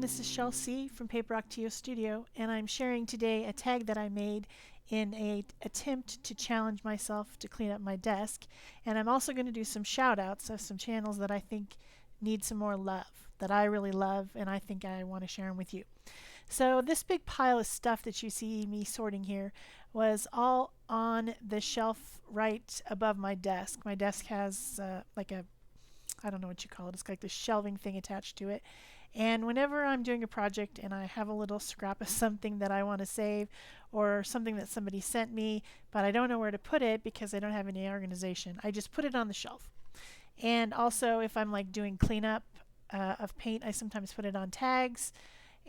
this is Shel C from Paper Octio Studio, and I'm sharing today a tag that I made in an attempt to challenge myself to clean up my desk. And I'm also going to do some shout outs of some channels that I think need some more love, that I really love, and I think I want to share them with you. So this big pile of stuff that you see me sorting here was all on the shelf right above my desk. My desk has like a, I don't know what you call it, it's like this shelving thing attached to it. And whenever I'm doing a project and I have a little scrap of something that I want to save or something that somebody sent me, but I don't know where to put it because I don't have any organization, I just put it on the shelf. And also if I'm like doing cleanup of paint, I sometimes put it on tags.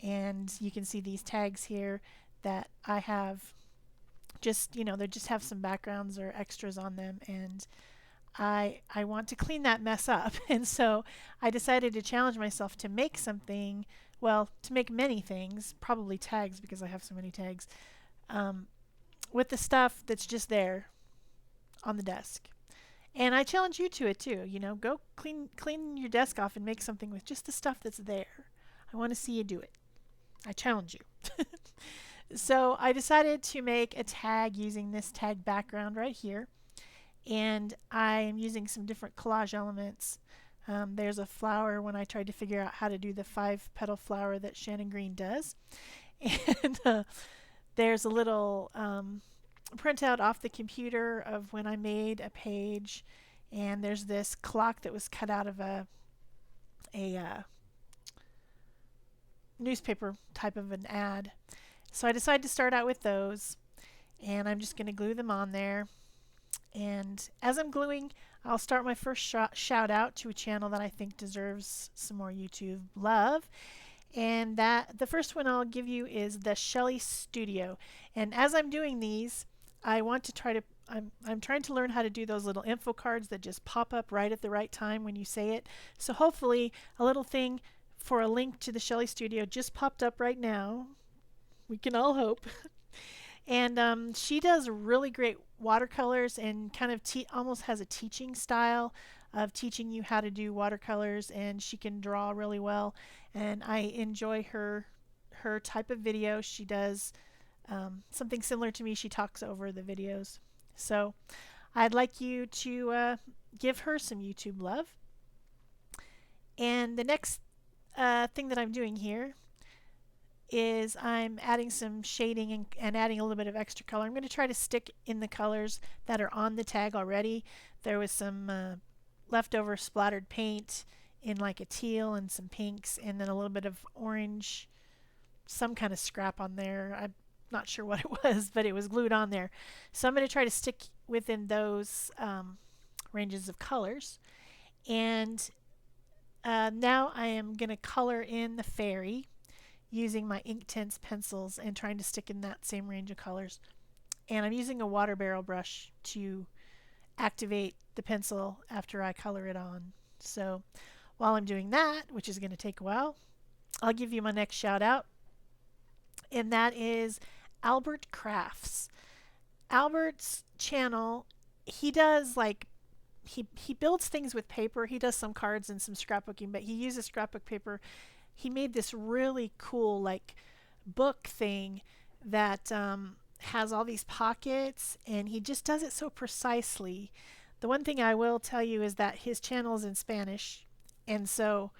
And you can see these tags here that I have just, they just have some backgrounds or extras on them. And I want to clean that mess up. And so I decided to challenge myself to make something, well, to make many things, probably tags because I have so many tags, with the stuff that's just there on the desk. And I challenge you to it too. Go clean your desk off and make something with just the stuff that's there. I want to see you do it. I challenge you. So I decided to make a tag using this tag background right here. And I am using some different collage elements. There's a flower when I tried to figure out how to do the 5-petal flower that Shannon Green does. And there's a little printout off the computer of when I made a page. And there's this clock that was cut out of a newspaper type of an ad. So I decided to start out with those. And I'm just going to glue them on there. And as I'm gluing, I'll start my first shout out to a channel that I think deserves some more YouTube love. And the first one I'll give you is the Shel Studio. And as I'm doing these, I want to try to, I'm trying to learn how to do those little info cards that just pop up right at the right time when you say it. So hopefully a little thing for a link to the Shel Studio just popped up right now. We can all hope. And she does really great watercolors and kind of almost has a teaching style of teaching you how to do watercolors, and she can draw really well. And I enjoy her type of video. She does something similar to me. She talks over the videos. So I'd like you to give her some YouTube love. And the next thing that I'm doing here is I'm adding some shading and adding a little bit of extra color. I'm going to try to stick in the colors that are on the tag already. There was some leftover splattered paint in like a teal and some pinks and then a little bit of orange, some kind of scrap on there. I'm not sure what it was, but it was glued on there. So I'm going to try to stick within those ranges of colors. And now I am going to color in the fairy using my Inktense pencils and trying to stick in that same range of colors. And I'm using a water barrel brush to activate the pencil after I color it on. So while I'm doing that, which is going to take a while, I'll give you my next shout out, and that is Albert Crafts. Albert's channel, he does like he builds things with paper. He does some cards and some scrapbooking, but he uses scrapbook paper. He made this really cool like book thing that has all these pockets, and he just does it so precisely. The one thing I will tell you is that his channel is in Spanish, and so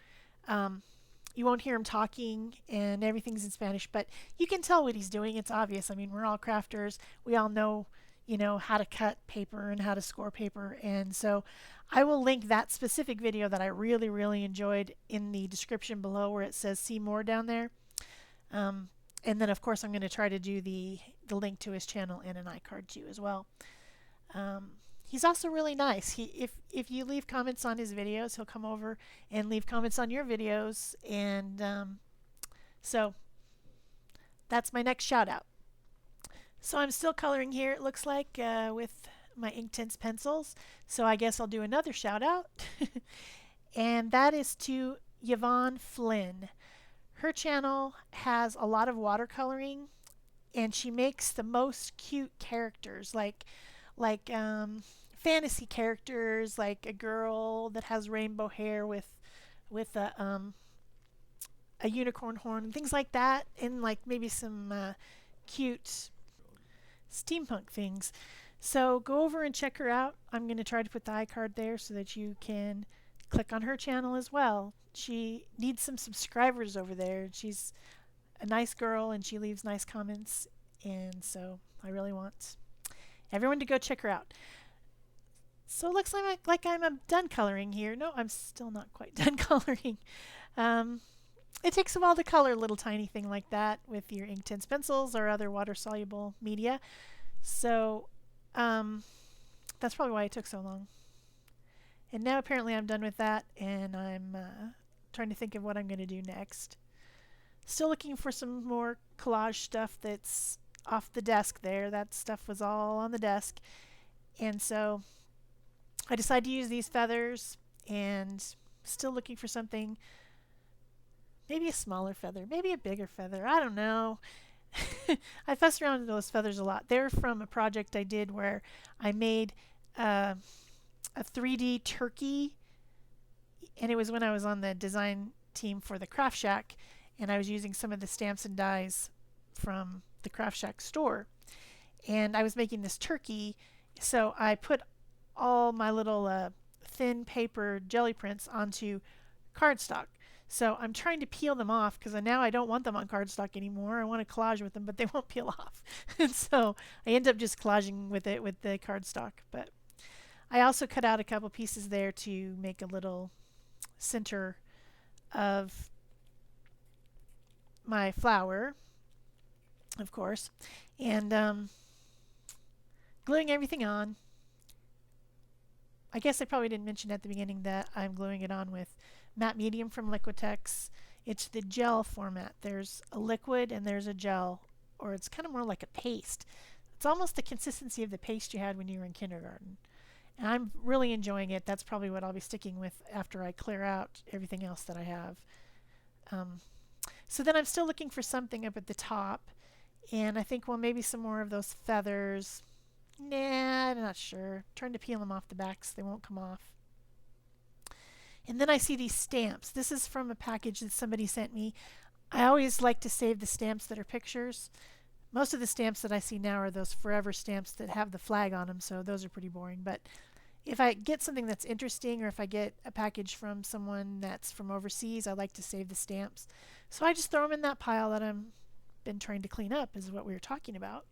you won't hear him talking and everything's in Spanish, but you can tell what he's doing. It's obvious. I mean, we're all crafters. We all know, how to cut paper and how to score paper. And so I will link that specific video that I really, really enjoyed in the description below where it says see more down there. And then, of course, I'm going to try to do the link to his channel in an iCard too as well. He's also really nice. If you leave comments on his videos, he'll come over and leave comments on your videos. And so that's my next shout out. So I'm still coloring here, it looks like, with my Inktense pencils. So I guess I'll do another shout out. And that is to Yvonne Flynn. Her channel has a lot of watercoloring, and she makes the most cute characters, like fantasy characters, like a girl that has rainbow hair with a a unicorn horn, things like that, and like maybe some cute steampunk things. So go over and check her out. I'm going to try to put the iCard there so that you can click on her channel as well. She needs some subscribers over there. She's a nice girl and she leaves nice comments. And so I really want everyone to go check her out. So it looks like I'm done coloring here. No, I'm still not quite done coloring. It takes a while to color a little tiny thing like that with your Inktense pencils or other water-soluble media. So that's probably why it took so long. And now apparently I'm done with that, and I'm trying to think of what I'm going to do next. Still looking for some more collage stuff that's off the desk there. That stuff was all on the desk. And so I decided to use these feathers, and still looking for something, maybe a smaller feather, maybe a bigger feather. I don't know. I fussed around with those feathers a lot. They're from a project I did where I made a 3D turkey, and it was when I was on the design team for the Craft Shack, and I was using some of the stamps and dies from the Craft Shack store. And I was making this turkey, so I put all my little thin paper jelly prints onto cardstock. So I'm trying to peel them off because now I don't want them on cardstock anymore. I want to collage with them, but they won't peel off. And so I end up just collaging with it with the cardstock. But I also cut out a couple pieces there to make a little center of my flower, of course, and gluing everything on. I guess I probably didn't mention at the beginning that I'm gluing it on with matte medium from Liquitex. It's the gel format. There's a liquid and there's a gel, or it's kind of more like a paste. It's almost the consistency of the paste you had when you were in kindergarten. And I'm really enjoying it. That's probably what I'll be sticking with after I clear out everything else that I have. So then I'm still looking for something up at the top. And I think, well, maybe some more of those feathers. Nah, I'm not sure. Trying to peel them off the backs. They won't come off. And then I see these stamps. This is from a package that somebody sent me. I always like to save the stamps that are pictures. Most of the stamps that I see now are those forever stamps that have the flag on them, so those are pretty boring. But if I get something that's interesting, or if I get a package from someone that's from overseas, I like to save the stamps. So I just throw them in that pile that I've been trying to clean up, is what we were talking about.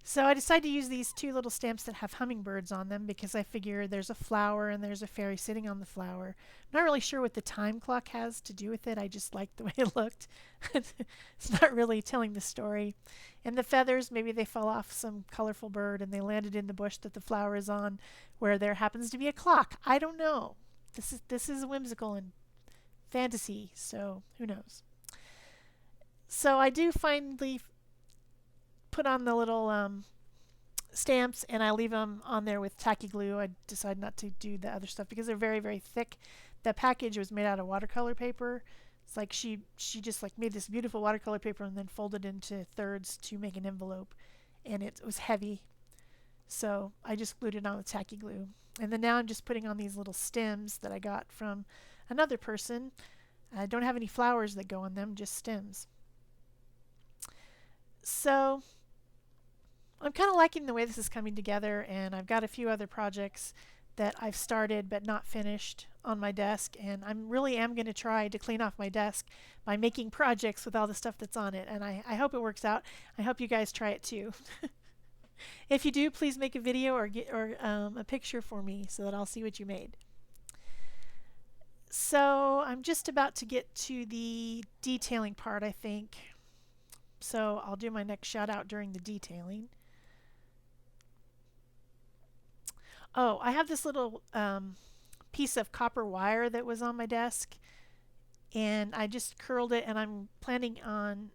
So I decided to use these two little stamps that have hummingbirds on them because I figure there's a flower and there's a fairy sitting on the flower. I'm not really sure what the time clock has to do with it. I just liked the way it looked. It's not really telling the story. And the feathers, maybe they fell off some colorful bird and they landed in the bush that the flower is on, where there happens to be a clock. I don't know. This is whimsical and fantasy, so who knows. So I do finally put on the little stamps, and I leave them on there with tacky glue. I decided not to do the other stuff because they're very, very thick. The package was made out of watercolor paper. It's like she just like made this beautiful watercolor paper and then folded into thirds to make an envelope, and it was heavy. So I just glued it on with tacky glue. And then now I'm just putting on these little stems that I got from another person. I don't have any flowers that go on them, just stems. So I'm kind of liking the way this is coming together, and I've got a few other projects that I've started but not finished on my desk, and I really am going to try to clean off my desk by making projects with all the stuff that's on it, and I hope it works out. I hope you guys try it too. If you do, please make a video or a picture for me so that I'll see what you made. So I'm just about to get to the detailing part, I think. So I'll do my next shout out during the detailing. Oh, I have this little piece of copper wire that was on my desk, and I just curled it, and I'm planning on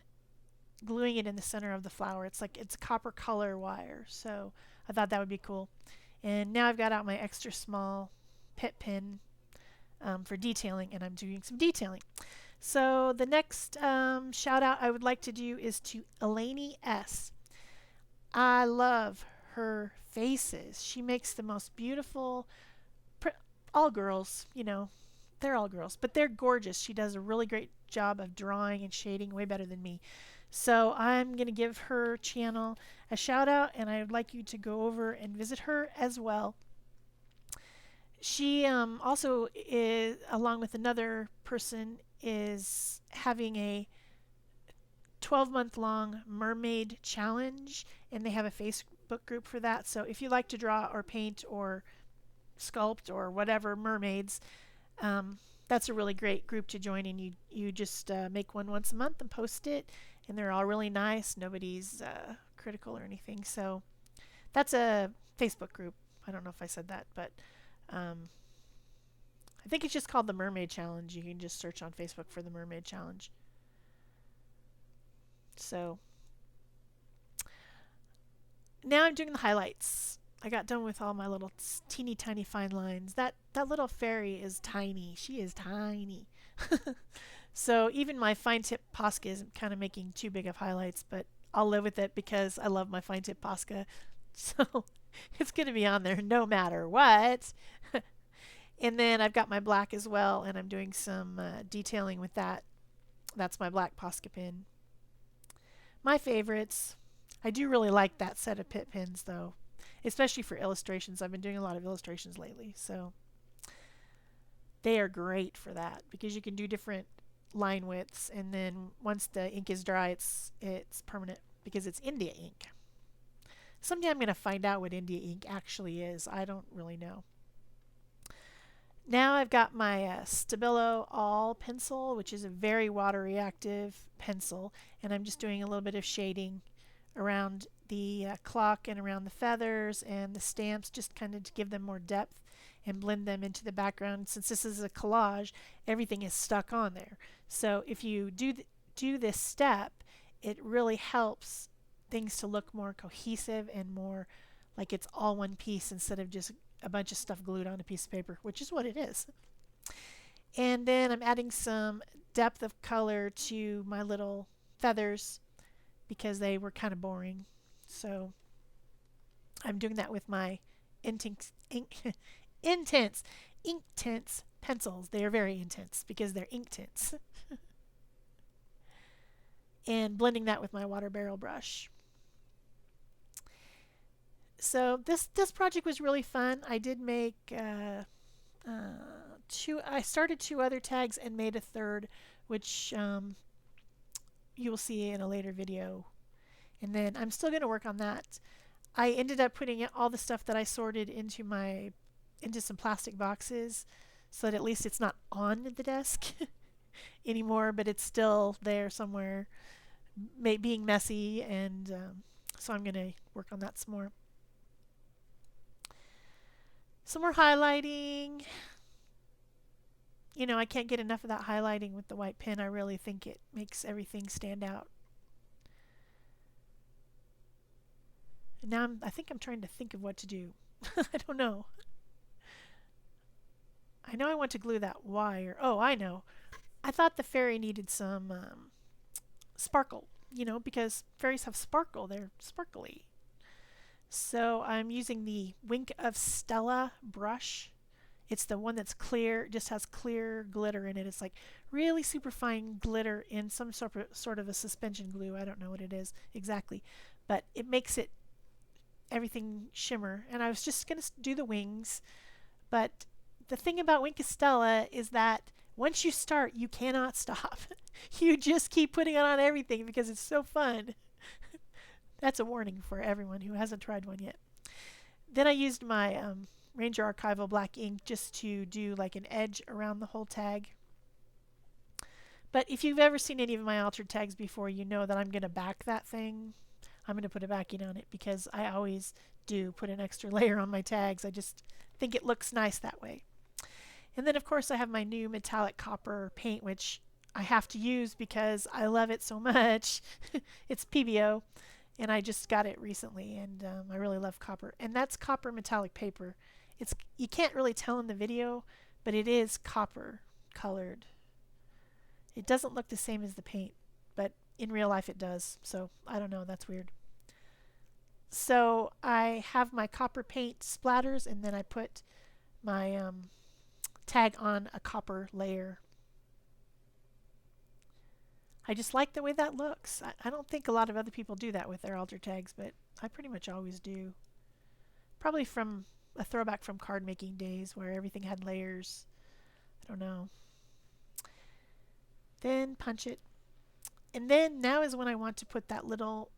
gluing it in the center of the flower. It's copper color wire, so I thought that would be cool. And now I've got out my extra small pit pin for detailing, and I'm doing some detailing. So the next shout out I would like to do is to Eleni S. I love her faces. She makes the most beautiful, all girls, you know, they're all girls, but they're gorgeous. She does a really great job of drawing and shading, way better than me. So I'm going to give her channel a shout out, and I would like you to go over and visit her as well. She also is, along with another person, is having a 12-month long mermaid challenge, and they have a Facebook group for that. So if you like to draw or paint or sculpt or whatever mermaids, that's a really great group to join. And you just make one once a month and post it, and they're all really nice. Nobody's critical or anything. So that's a Facebook group. I don't know if I said that, but I think it's just called the Mermaid Challenge. You can just search on Facebook for the Mermaid Challenge. So now I'm doing the highlights. I got done with all my little teeny tiny fine lines. That little fairy is tiny. She is tiny. So even my fine tip Posca is kind of making too big of highlights, but I'll live with it because I love my fine tip Posca. So it's going to be on there no matter what. And then I've got my black as well, and I'm doing some detailing with that. That's my black Posca pin. My favorites. I do really like that set of pit pins though, especially for illustrations. I've been doing a lot of illustrations lately, so they are great for that because you can do different line widths, and then once the ink is dry, it's permanent because it's India ink. Someday I'm going to find out what India ink actually is. I don't really know. Now I've got my Stabilo All pencil, which is a very water reactive pencil, and I'm just doing a little bit of shading around the clock and around the feathers and the stamps, just kind of to give them more depth and blend them into the background. Since this is a collage, everything is stuck on there. So if you do this step, it really helps things to look more cohesive and more like it's all one piece instead of just a bunch of stuff glued on a piece of paper, which is what it is. And then I'm adding some depth of color to my little feathers because they were kind of boring. So I'm doing that with my intense ink tints pencils. They are very intense because they're ink tints. And blending that with my water barrel brush. So this project was really fun. I did make I started 2 other tags and made a third, which you will see in a later video. And then I'm still going to work on that. I ended up putting all the stuff that I sorted into some plastic boxes so that at least it's not on the desk anymore, but it's still there somewhere being messy, and so I'm going to work on that some more. Some more highlighting. You know, I can't get enough of that highlighting with the white pen. I really think it makes everything stand out. And now I think I'm trying to think of what to do. I don't know. I know I want to glue that wire. Oh, I know. I thought the fairy needed some sparkle, you know, because fairies have sparkle. They're sparkly. So I'm using the Wink of Stella brush. It's the one that's clear, just has clear glitter in it. It's like really super fine glitter in some sort of a suspension glue. I don't know what it is exactly, but it makes it everything shimmer. And I was just going to do the wings, but the thing about Wink of Stella is that once you start, you cannot stop. You just keep putting it on everything because it's so fun. That's a warning for everyone who hasn't tried one yet. Then I used my Ranger Archival black ink just to do like an edge around the whole tag. But if you've ever seen any of my altered tags before, you know that I'm going to back that thing. I'm going to put a backing on it because I always do put an extra layer on my tags. I just think it looks nice that way. And then of course I have my new metallic copper paint, which I have to use because I love it so much. It's PBO. And I just got it recently, and I really love copper. And that's copper metallic paper. You can't really tell in the video, but it is copper colored. It doesn't look the same as the paint, but in real life it does. So I don't know, that's weird. So I have my copper paint splatters, and then I put my tag on a copper layer. I just like the way that looks. I don't think a lot of other people do that with their altar tags, but I pretty much always do. Probably from a throwback from card making days where everything had layers. I don't know. Then punch it. And then now is when I want to put that little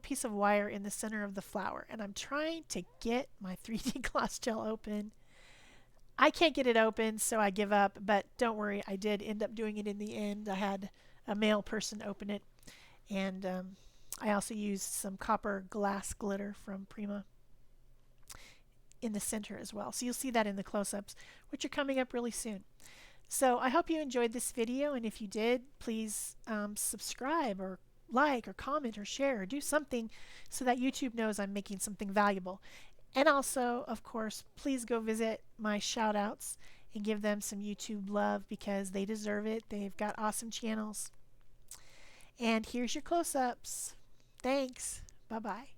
piece of wire in the center of the flower. And I'm trying to get my 3D gloss gel open. I can't get it open, so I give up. But don't worry, I did end up doing it in the end. I had a male person open it. And I also used some copper glass glitter from Prima in the center as well. So you'll see that in the close-ups, which are coming up really soon. So I hope you enjoyed this video, and if you did, please subscribe or like or comment or share or do something so that YouTube knows I'm making something valuable. And also, of course, please go visit my shoutouts and give them some YouTube love because they deserve it. They've got awesome channels. And here's your close-ups. Thanks. Bye-bye.